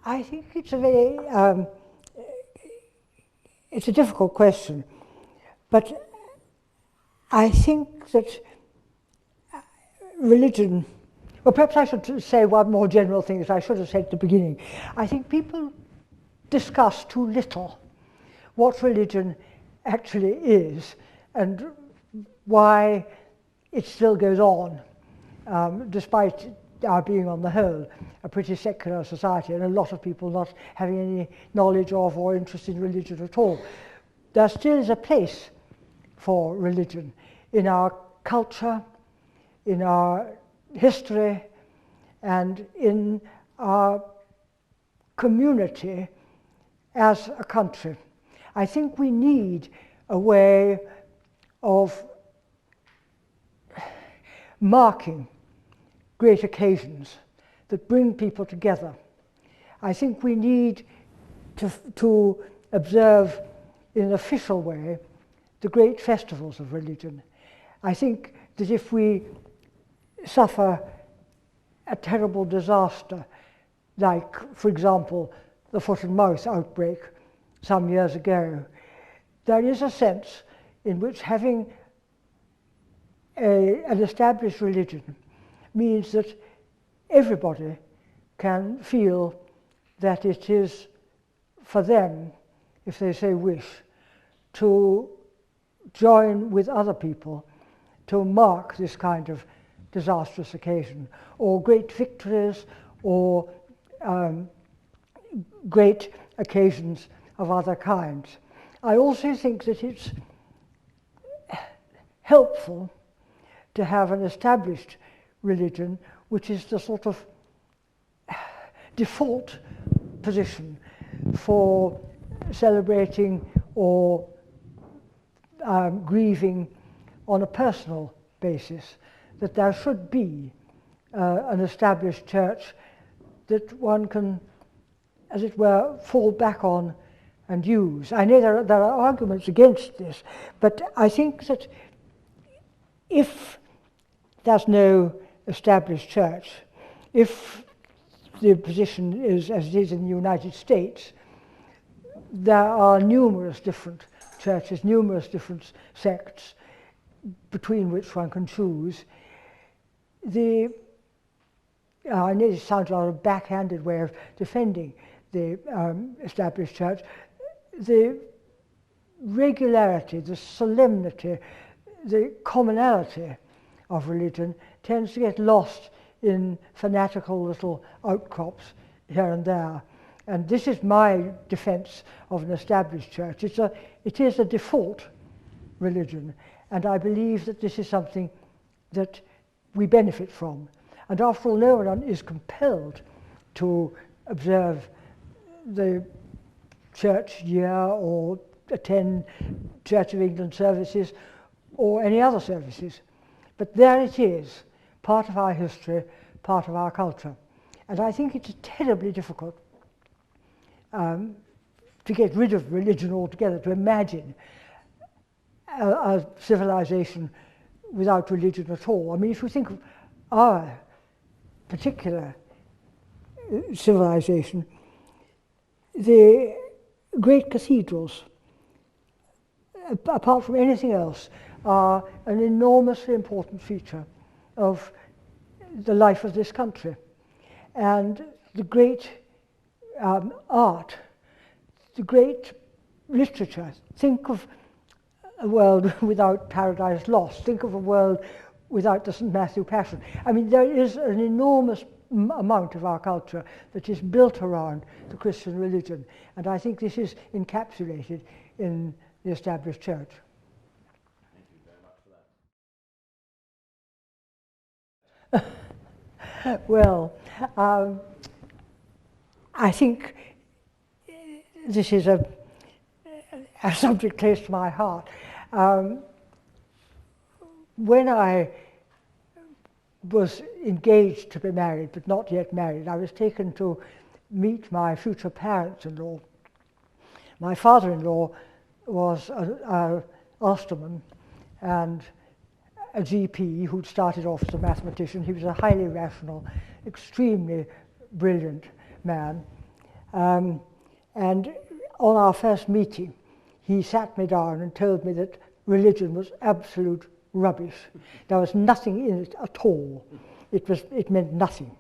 I think it's a very, it's a difficult question, but I think that religion, well, perhaps I should say one more general thing that I should have said at the beginning. I think people discuss too little what religion actually is and why it still goes on, despite our being on the whole a pretty secular society and a lot of people not having any knowledge of or interest in religion at all. There still is a place for religion in our culture, in our history, and in our community as a country. I think we need a way of marking great occasions that bring people together. I think we need to observe in an official way the great festivals of religion. I think that if we suffer a terrible disaster, like, for example, the foot and mouth outbreak some years ago, there is a sense in which having an established religion means that everybody can feel that it is for them, if they so wish, to join with other people to mark this kind of disastrous occasion, or great victories, or great occasions of other kinds. I also think that it's helpful to have an established religion which is the sort of default position for celebrating or grieving on a personal basis, that there should be an established church that one can, as it were, fall back on and use. I know there are arguments against this, but I think that if there's no established church, if the position is as it is in the United States, there are numerous different churches, numerous different sects between which one can choose. I know this sounds like a backhanded way of defending the established church. The regularity, the solemnity, the commonality of religion tends to get lost in fanatical little outcrops here and there. And this is my defense of an established church. It is a default religion, and I believe that this is something that we benefit from. And after all, no one is compelled to observe the church year or attend Church of England services or any other services. But there it is, part of our history, part of our culture. And I think it's terribly difficult to get rid of religion altogether, to imagine a civilization without religion at all. I mean, if you think of our particular civilization, the great cathedrals, apart from anything else, are an enormously important feature of the life of this country. And the great art, the great literature. Think of a world without Paradise Lost. Think of a world without the St. Matthew Passion. I mean, there is an enormous amount of our culture that is built around the Christian religion. And I think this is encapsulated in the established church. Thank you very much for that. Well, I think this is a subject close to my heart. When I was engaged to be married, but not yet married, I was taken to meet my future parents-in-law. My father-in-law was an Ulsterman and a GP who'd started off as a mathematician. He was a highly rational, extremely brilliant man. And on our first meeting, he sat me down and told me that religion was absolute rubbish. There was nothing in it at all. It meant nothing.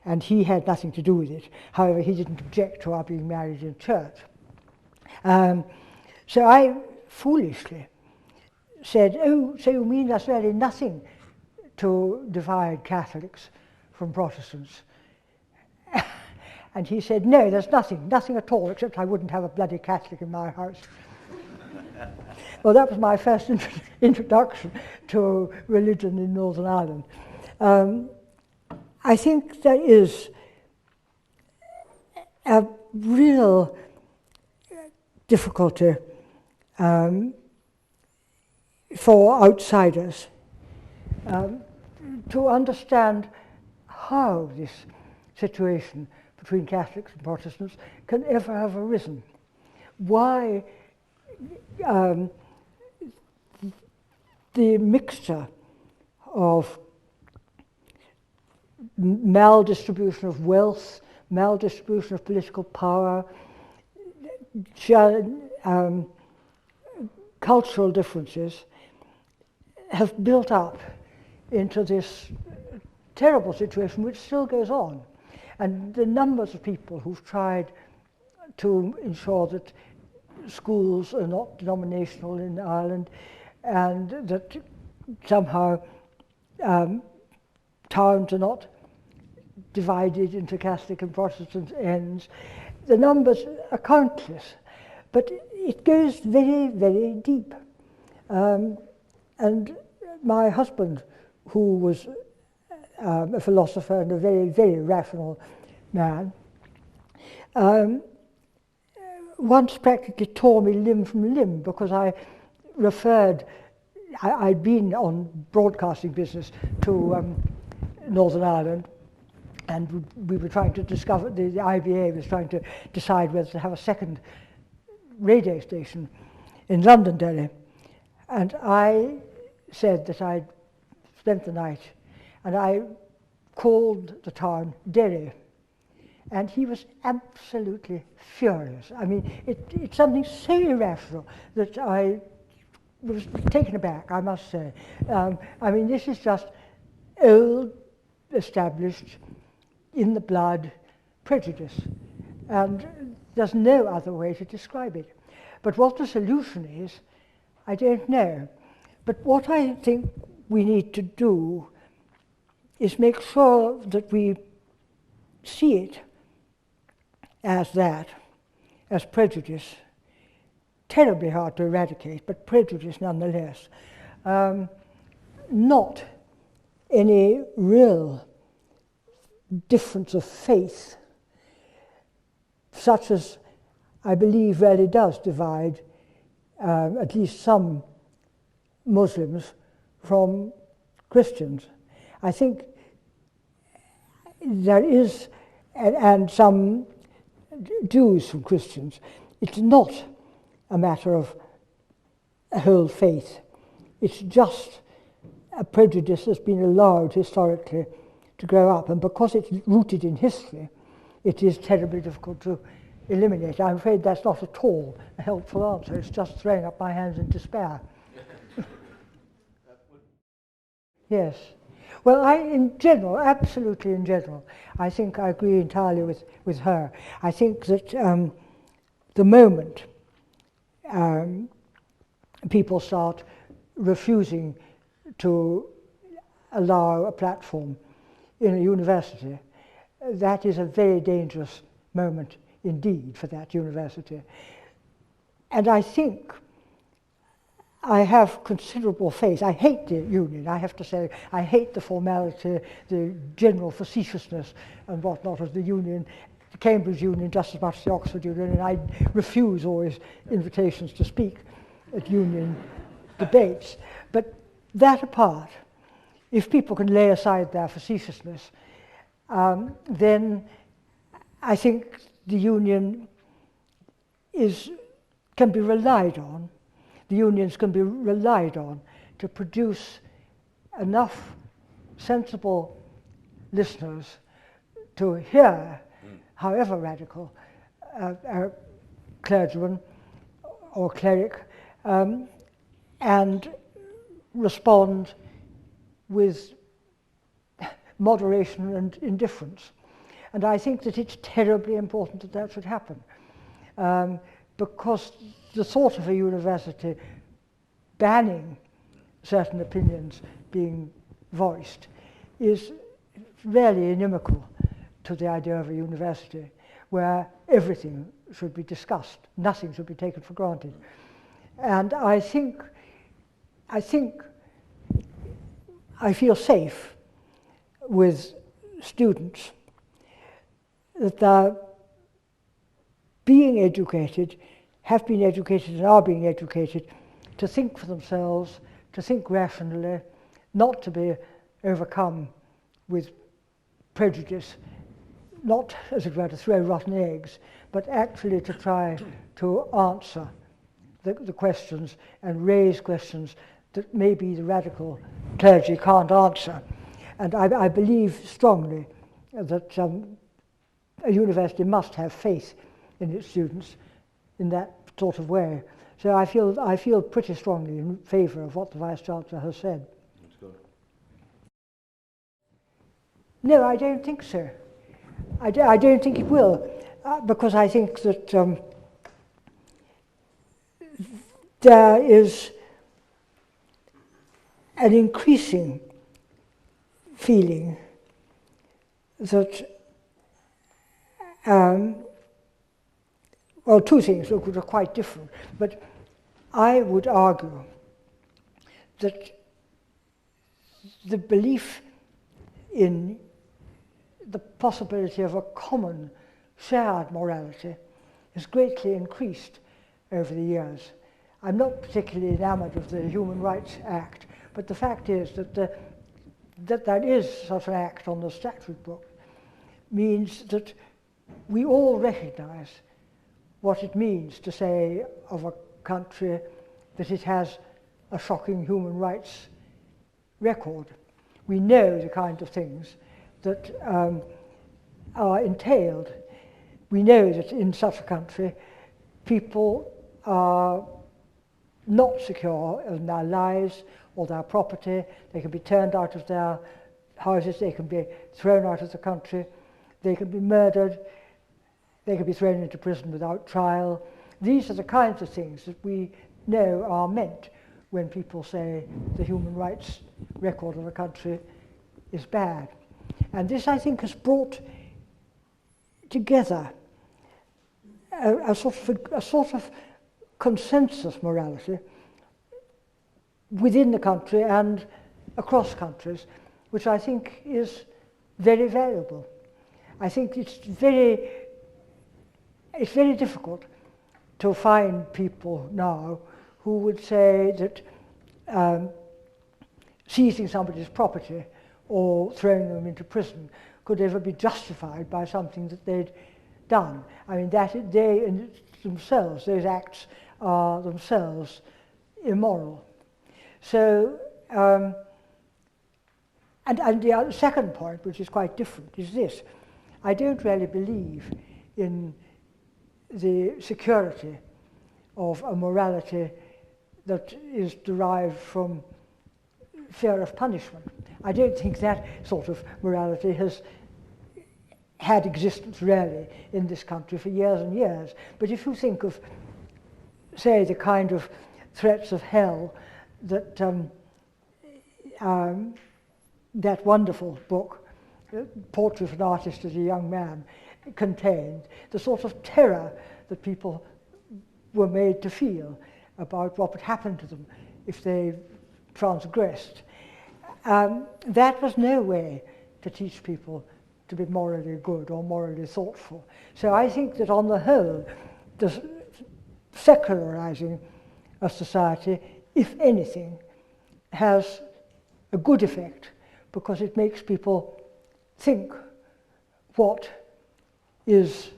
And he had nothing to do with it. However, he didn't object to our being married in church. So I foolishly said, "Oh, so you mean there's really nothing to divide Catholics from Protestants?" And he said, "No, there's nothing at all, except I wouldn't have a bloody Catholic in my house." Well, that was my first introduction to religion in Northern Ireland. I think there is a real difficulty for outsiders to understand how this situation between Catholics and Protestants can ever have arisen. Why the mixture of maldistribution of wealth, maldistribution of political power, cultural differences have built up into this terrible situation which still goes on. And the numbers of people who've tried to ensure that schools are not denominational in Ireland and that somehow towns are not divided into Catholic and Protestant ends. The numbers are countless, but it goes very, very deep. And my husband, who was a philosopher and a very, very rational man, once practically tore me limb from limb because I referred, I'd been on broadcasting business to Northern Ireland, and we were trying to discover, the IBA was trying to decide whether to have a second radio station in Londonderry. And I said that I'd spent the night, and I called the town Derry. And he was absolutely furious. I mean, it's something so irrational that I was taken aback, I must say. I mean, this is just old, established, in the blood prejudice. And there's no other way to describe it. But what the solution is, I don't know. But what I think we need to do is make sure that we see it as that, as prejudice, terribly hard to eradicate, but prejudice nonetheless. Not any real difference of faith, such as I believe really does divide at least some Muslims from Christians. I think there is, and some Jews from Christians. It's not a matter of a whole faith. It's just a prejudice that's been allowed historically to grow up, and because it's rooted in history, it is terribly difficult to eliminate. I'm afraid that's not at all a helpful answer. It's just throwing up my hands in despair. Yes. Well, in general, absolutely in general, I think I agree entirely with her. I think that the moment people start refusing to allow a platform in a university, that is a very dangerous moment indeed for that university. And I think I have considerable faith. I hate the union, I have to say. I hate the formality, the general facetiousness and whatnot of the union, the Cambridge Union just as much as the Oxford Union, and I refuse always invitations to speak at union debates. But that apart, if people can lay aside their facetiousness, then I think the union can be relied on. The unions can be relied on to produce enough sensible listeners to hear, however radical, a clergyman or cleric, and respond with moderation and indifference. And I think that it's terribly important that that should happen, because the thought of a university banning certain opinions being voiced is really inimical to the idea of a university where everything should be discussed, nothing should be taken for granted. And I feel safe with students that they're being educated, have been educated and are being educated to think for themselves, to think rationally, not to be overcome with prejudice, not, as it were, to throw rotten eggs, but actually to try to answer the questions and raise questions that maybe the radical clergy can't answer. And I believe strongly that a university must have faith in its students in that sort of way. So I feel pretty strongly in favour of what the Vice-Chancellor has said. That's good. No, I don't think so. I don't think it will, because I think that there is an increasing feeling that, well, two things which are quite different, but I would argue that the belief in the possibility of a common shared morality has greatly increased over the years. I'm not particularly enamoured of the Human Rights Act, but the fact is that there is such an act on the statute book means that we all recognise what it means to say of a country that it has a shocking human rights record. We know the kind of things that are entailed. We know that in such a country people are not secure in their lives or their property. They can be turned out of their houses, they can be thrown out of the country, they can be murdered, they can be thrown into prison without trial. These are the kinds of things that we know are meant when people say the human rights record of a country is bad. And this, I think, has brought together a sort of consensus morality within the country and across countries, which I think is very valuable. I think it's very difficult to find people now who would say that seizing somebody's property or throwing them into prison could ever be justified by something that they'd done. I mean, that they in themselves, those acts are themselves immoral. So, and the second point, which is quite different, is this. I don't really believe in the security of a morality that is derived from fear of punishment. I don't think that sort of morality has had existence really in this country for years and years. But if you think of, say, the kind of threats of hell that that wonderful book, Portrait of an Artist as a Young Man, contained, the sort of terror that people were made to feel about what would happen to them if they transgressed. That was no way to teach people to be morally good or morally thoughtful. So I think that on the whole, the secularizing of society, if anything, has a good effect because it makes people think what is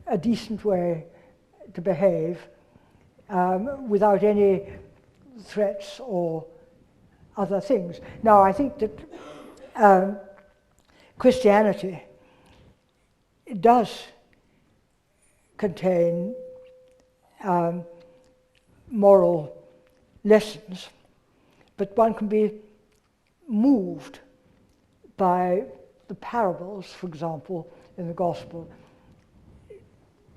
a decent way to behave without any threats or other things. Now, I think that Christianity does contain moral lessons, but one can be moved by the parables, for example, in the Gospel,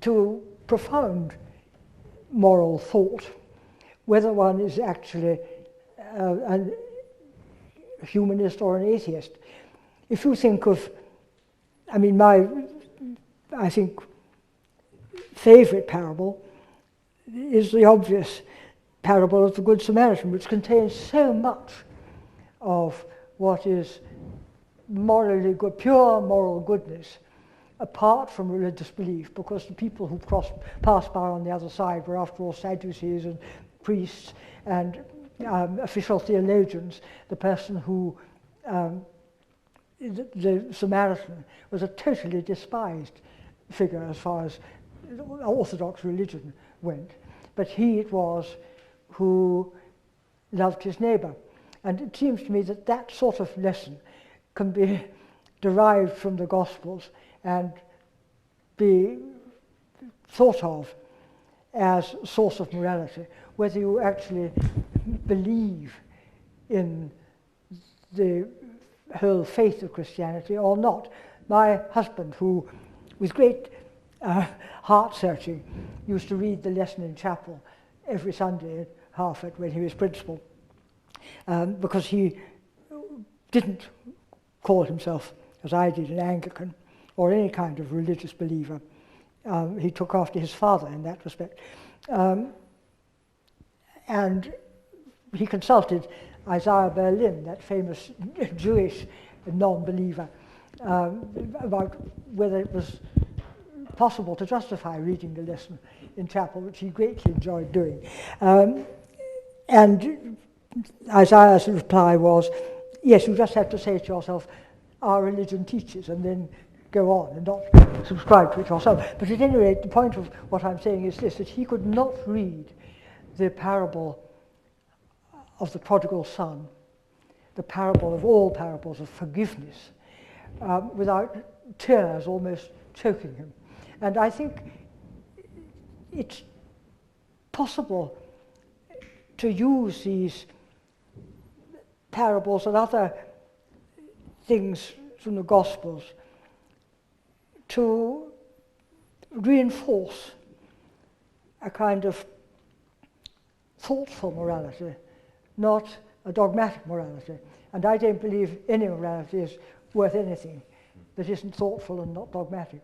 to profound moral thought, whether one is actually a humanist or an atheist. If you think of, I mean, I think, favorite parable is the obvious parable of the Good Samaritan, which contains so much of what is morally good, pure moral goodness, apart from religious belief, because the people who passed by on the other side were, after all, Sadducees and priests and official theologians. The person who, the Samaritan, was a totally despised figure as far as Orthodox religion went, but he it was who loved his neighbour. And it seems to me that that sort of lesson can be derived from the Gospels and be thought of as a source of morality, whether you actually believe in the whole faith of Christianity or not. My husband, who, with great heart-searching, used to read the lesson in chapel every Sunday at Harford when he was principal, because he didn't call himself, as I did, an Anglican or any kind of religious believer. He took after his father in that respect. And he consulted Isaiah Berlin, that famous Jewish non-believer, about whether it was possible to justify reading the lesson in chapel, which he greatly enjoyed doing. And Isaiah's reply was, yes, you just have to say to yourself, our religion teaches, and then go on and not subscribe to it yourself. But at any rate, the point of what I'm saying is this, that he could not read the parable of the prodigal son, the parable of all parables of forgiveness, without tears almost choking him. And I think it's possible to use these parables and other things from the Gospels to reinforce a kind of thoughtful morality, not a dogmatic morality. And I don't believe any morality is worth anything that isn't thoughtful and not dogmatic.